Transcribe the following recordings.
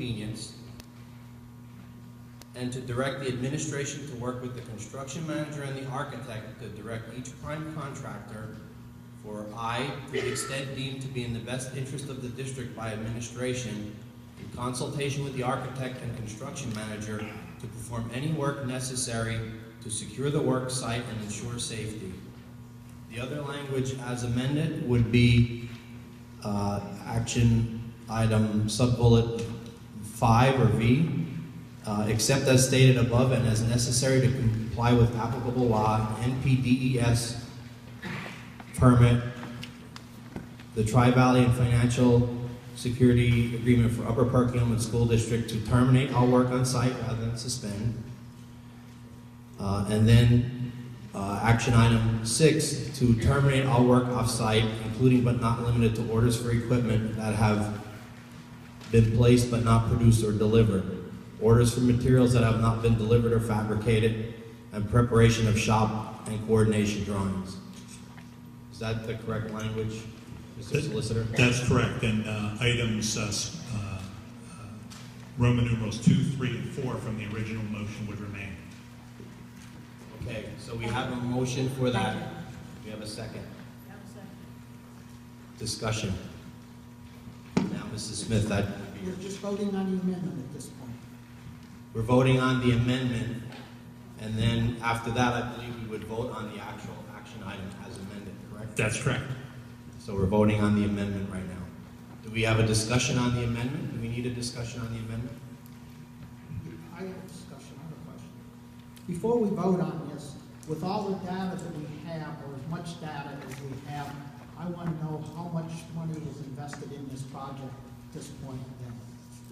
convenience, and to direct the administration to work with the construction manager and the architect to direct each prime contractor for I, to the extent deemed to be in the best interest of the district by administration, in consultation with the architect and construction manager, to perform any work necessary to secure the work site and ensure safety. The other language as amended would be action item sub-bullet 5 or V, except as stated above and as necessary to comply with applicable law, NPDES permit, the Tri-Valley and Financial Security Agreement for Upper Perkiomen School District to terminate all work on site rather than suspend. And then action item 6, to terminate all work off-site, including but not limited to orders for equipment that have been placed but not produced or delivered, orders for materials that have not been delivered or fabricated, and preparation of shop and coordination drawings. Is that the correct language, Mr. Solicitor? That's correct, and items Roman numerals 2, 3, and 4 from the original motion would remain. Okay, so we have a motion for that. We have a second. Discussion. Now, Mrs. Smith, we're just voting on the amendment at this point. We're voting on the amendment, and then after that, I believe we would vote on the actual action item as amended, correct? That's correct. So we're voting on the amendment right now. Do we have a discussion on the amendment? Do we need a discussion on the amendment? I have a discussion, I have a question. Before we vote on this, with all the data that we have, or as much data as we have, I want to know how much money is invested in this project at this point then,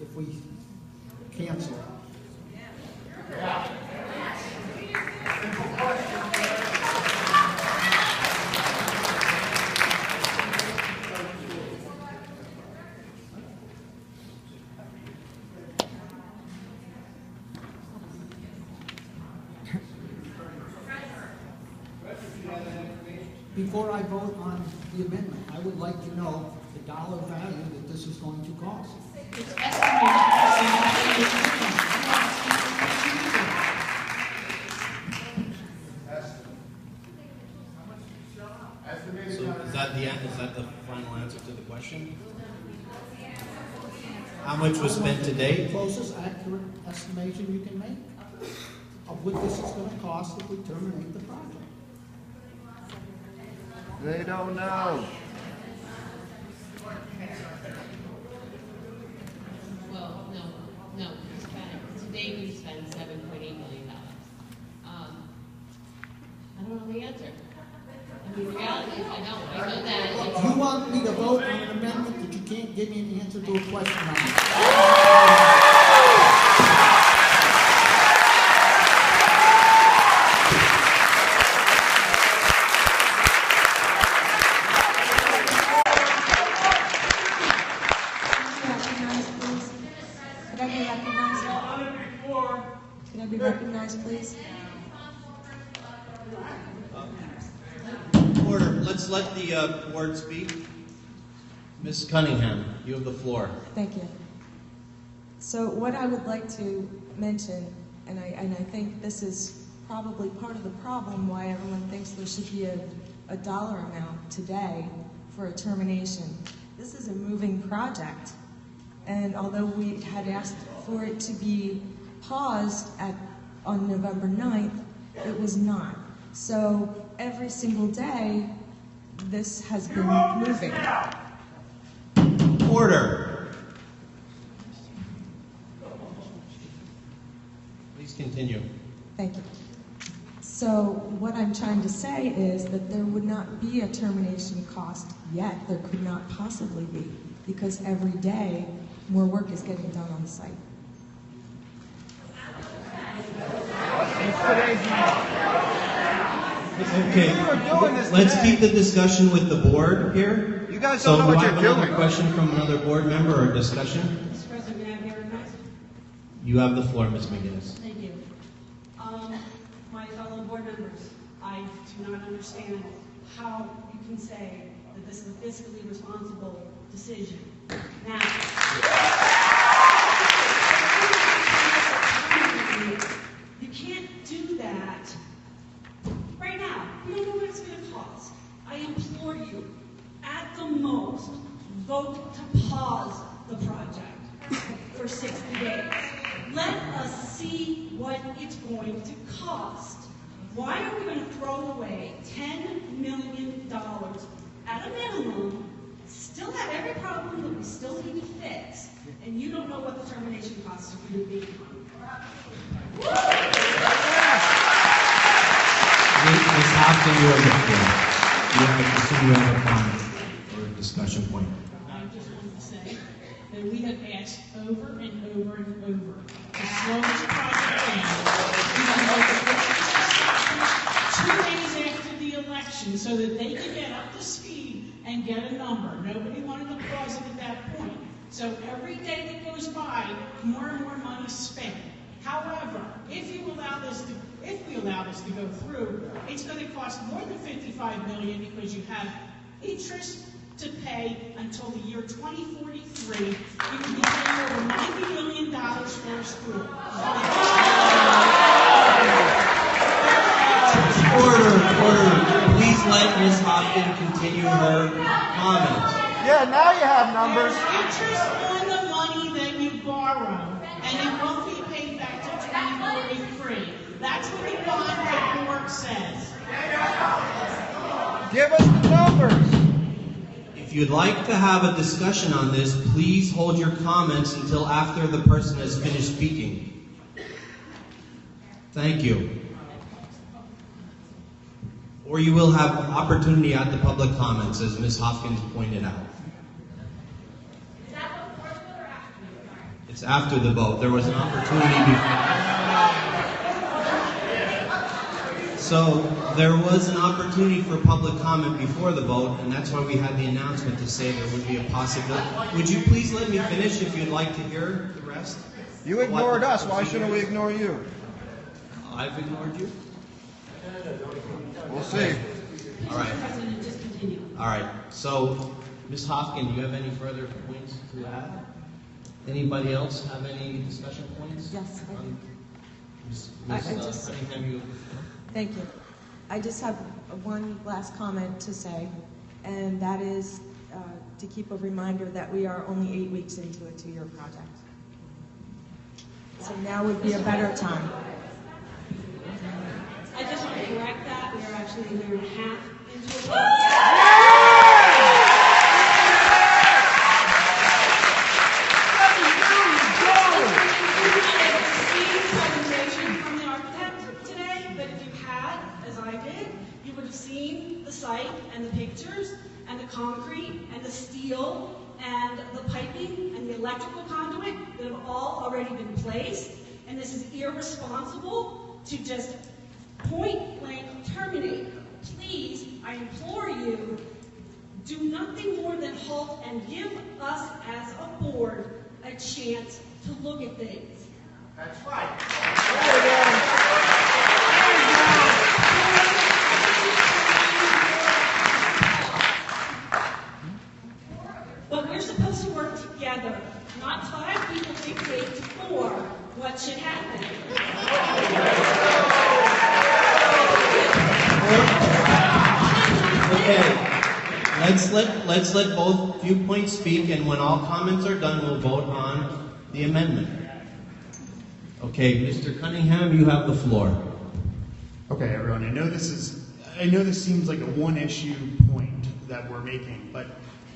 if we cancel it. Before I vote on the amendment, I would like to know the dollar value that this is going to cost. It's estimated. So is that the final answer to the question? How much was spent to date? The closest accurate estimation you can make of what this is going to cost if we terminate the project. They don't know. Well, no. Today we spent $7.8 million. I don't know the answer. I mean, the reality is I know that. You want me to vote on an amendment that you can't give me an answer to a question on? Can I be recognized, please? Order. Let's let the board speak. Ms. Cunningham, you have the floor. Thank you. So what I would like to mention, and I think this is probably part of the problem why everyone thinks there should be a dollar amount today for a termination. This is a moving project, and although we had asked for it to be paused on November 9th, it was not. So every single day, this has been moving. Order. Please continue. Thank you. So what I'm trying to say is that there would not be a termination cost yet. There could not possibly be, because every day more work is getting done on the site. Okay, let's keep the discussion with the board here. You guys don't know what you're doing. So do I have another question from another board member or discussion? Mr. President, may I be recognized? You have the floor, Ms. McGinnis. Thank you. My fellow board members, I do not understand how you can say that this is a fiscally responsible decision. Now, for 60 days. Let us see what it's going to cost. Why are we going to throw away $10 million at a minimum, still have every problem that we still need to fix, and you don't know what the termination costs are going to be? Ms. Hopkins, you have the floor. I assume you have a comment or a discussion point. I just wanted to say that we have asked over and over and over to slow this project down. We have 2 days after the election so that they can get up to speed and get a number. Nobody wanted to pause it at that point. So every day that goes by, more and more money is spent. However, if we allow this to go through, it's going to cost more than $55 million because you have interest to pay until the year 2043. You can be paying over $90 million for a school. Order. Please let Ms. Hopkins continue her comments. Yeah, now you have numbers. There's interest on the money that you borrow, and it won't be paid back till 2043. That's what the bond paperwork says. Give us the numbers. If you'd like to have a discussion on this, please hold your comments until after the person has finished speaking. Thank you. Or you will have opportunity at the public comments, as Ms. Hopkins pointed out. Is that before the vote or after the vote? It's after the vote. There was an opportunity before. So there was an opportunity for public comment before the vote, and that's why we had the announcement to say there would be a possibility. Would you please let me finish if you'd like to hear the rest? You ignored us. Why shouldn't we ignore you? I've ignored you? We'll see. All right. President, just continue. All right. So, Ms. Hopkins, do you have any further points to add? Anybody else have any discussion points? Yes, I do. Ms. I just- Cunningham, you. Thank you. I just have one last comment to say, and that is to keep a reminder that we are only 8 weeks into a 2-year project. So now would be a better time. I just want to correct that. We are actually a year and a half into a project. Presentation from the architect today, but if you had, as I did, you would have seen the site and the pictures and the concrete and the steel and the piping and the electrical conduit that have all already been placed. And this is irresponsible to just point blank terminate. Please, I implore you, do nothing more than halt and give us as a board a chance to look at things. That's right. But we're supposed to work together, not 5 people dictate to 4 what should happen. Okay, let's let both viewpoints speak, and when all comments are done, we'll vote on the amendment. Okay, Mr. Cunningham, you have the floor. Okay, everyone, I know this seems like a one-issue point that we're making, but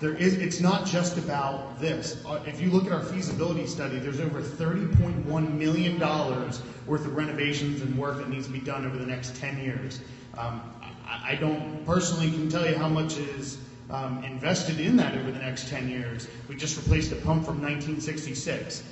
it's not just about this. If you look at our feasibility study, there's over $30.1 million worth of renovations and work that needs to be done over the next 10 years. I don't personally can tell you how much is invested in that over the next 10 years. We just replaced a pump from 1966.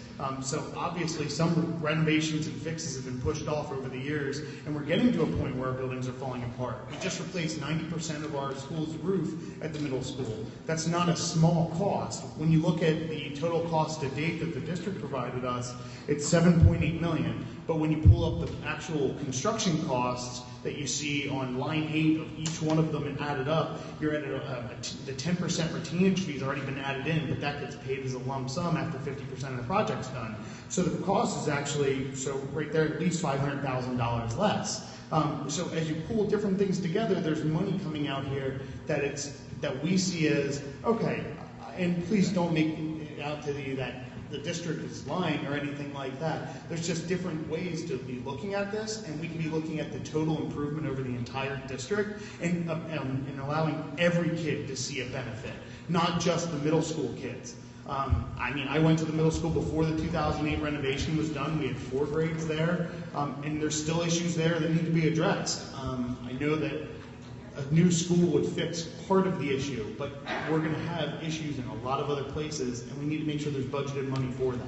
So obviously some renovations and fixes have been pushed off over the years, and we're getting to a point where our buildings are falling apart. We just replaced 90% of our school's roof at the middle school. That's not a small cost. When you look at the total cost to date that the district provided us, it's $7.8 million. But when you pull up the actual construction costs that you see on line 8 of each one of them and add it up, you're at the 10% retainage fee's already been added in, but that gets paid as a lump sum after 50% of the project's done. So the cost is actually, so right there, at least $500,000 less. So as you pull different things together, there's money coming out here that we see as, okay, and please don't make it out to you that the district is lying or anything like that. There's just different ways to be looking at this, and we can be looking at the total improvement over the entire district and allowing every kid to see a benefit, not just the middle school kids. I mean, I went to the middle school before the 2008 renovation was done. We had 4 grades there, and there's still issues there that need to be addressed. I know that a new school would fix part of the issue, but we're going to have issues in a lot of other places, and we need to make sure there's budgeted money for that.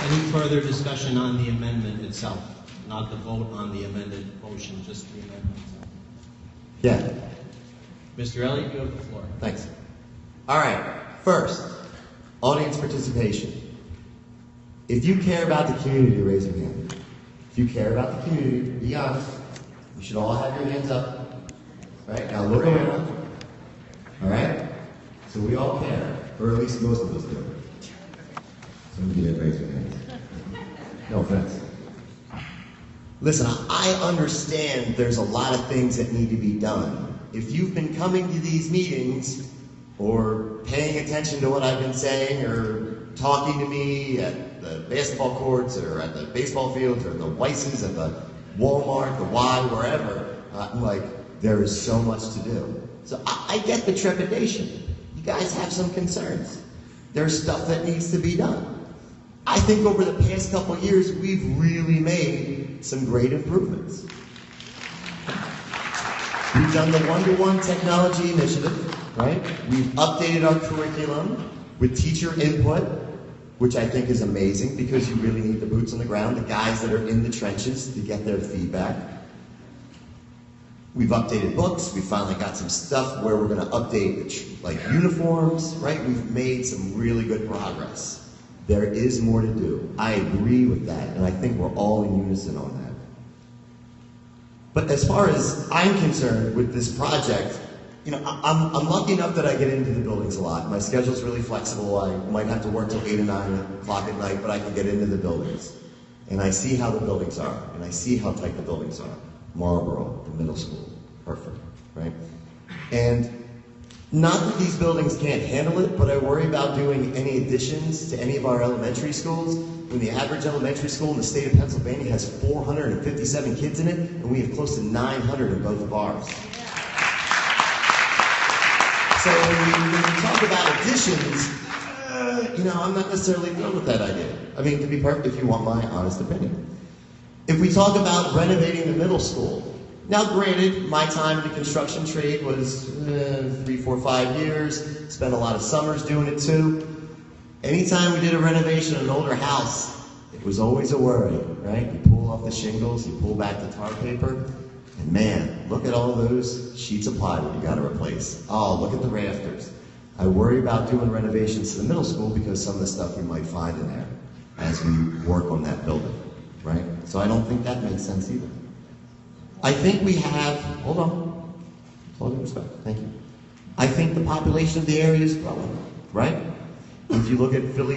Any further discussion on the amendment itself? Not the vote on the amended motion, just the amendment itself. Yeah, Mr. Elliott, you have the floor. thanks. All right, first, audience participation. If you care about the community, raise your hand. If you care about the community, be honest. You should all have your hands up. Right? Now look around. All right? So we all care, or at least most of us do. Some of you didn't raise your hands. No offense. Listen, I understand there's a lot of things that need to be done. If you've been coming to these meetings or paying attention to what I've been saying or talking to me at the basketball courts or at the baseball fields or the Weisses at the Walmart, the Y, wherever, I'm like, there is so much to do. So I get the trepidation. You guys have some concerns. There's stuff that needs to be done. I think over the past couple of years, we've really made some great improvements. We've done the one-to-one technology initiative, right? We've updated our curriculum with teacher input, which I think is amazing because you really need the boots on the ground, the guys that are in the trenches to get their feedback. We've updated books. We finally got some stuff where we're going to update like uniforms, right? We've made some really good progress. There is more to do. I agree with that, and I think we're all in unison on that. But as far as I'm concerned with this project, you know, I'm lucky enough that I get into the buildings a lot. My schedule's really flexible. I might have to work till 8 or 9 o'clock at night, but I can get into the buildings. And I see how the buildings are, and I see how tight the buildings are. Marlboro, the middle school, perfect, right? And not that these buildings can't handle it, but I worry about doing any additions to any of our elementary schools when the average elementary school in the state of Pennsylvania has 457 kids in it, and we have close to 900 in both of ours. So when we talk about additions, you know, I'm not necessarily thrilled with that idea. I mean, to be perfect, if you want my honest opinion. If we talk about renovating the middle school, now granted, my time in the construction trade was 3, 4, 5 years, spent a lot of summers doing it too. Anytime we did a renovation of an older house, it was always a worry, right? You pull off the shingles, you pull back the tar paper, and man, look at all those sheets of plywood you got to replace. Oh, look at the rafters. I worry about doing renovations to the middle school because some of the stuff we might find in there as we work on that building, right? So I don't think that makes sense either. I think we have, hold on, with all due respect, thank you. I think the population of the area is growing, right? If you look at Philly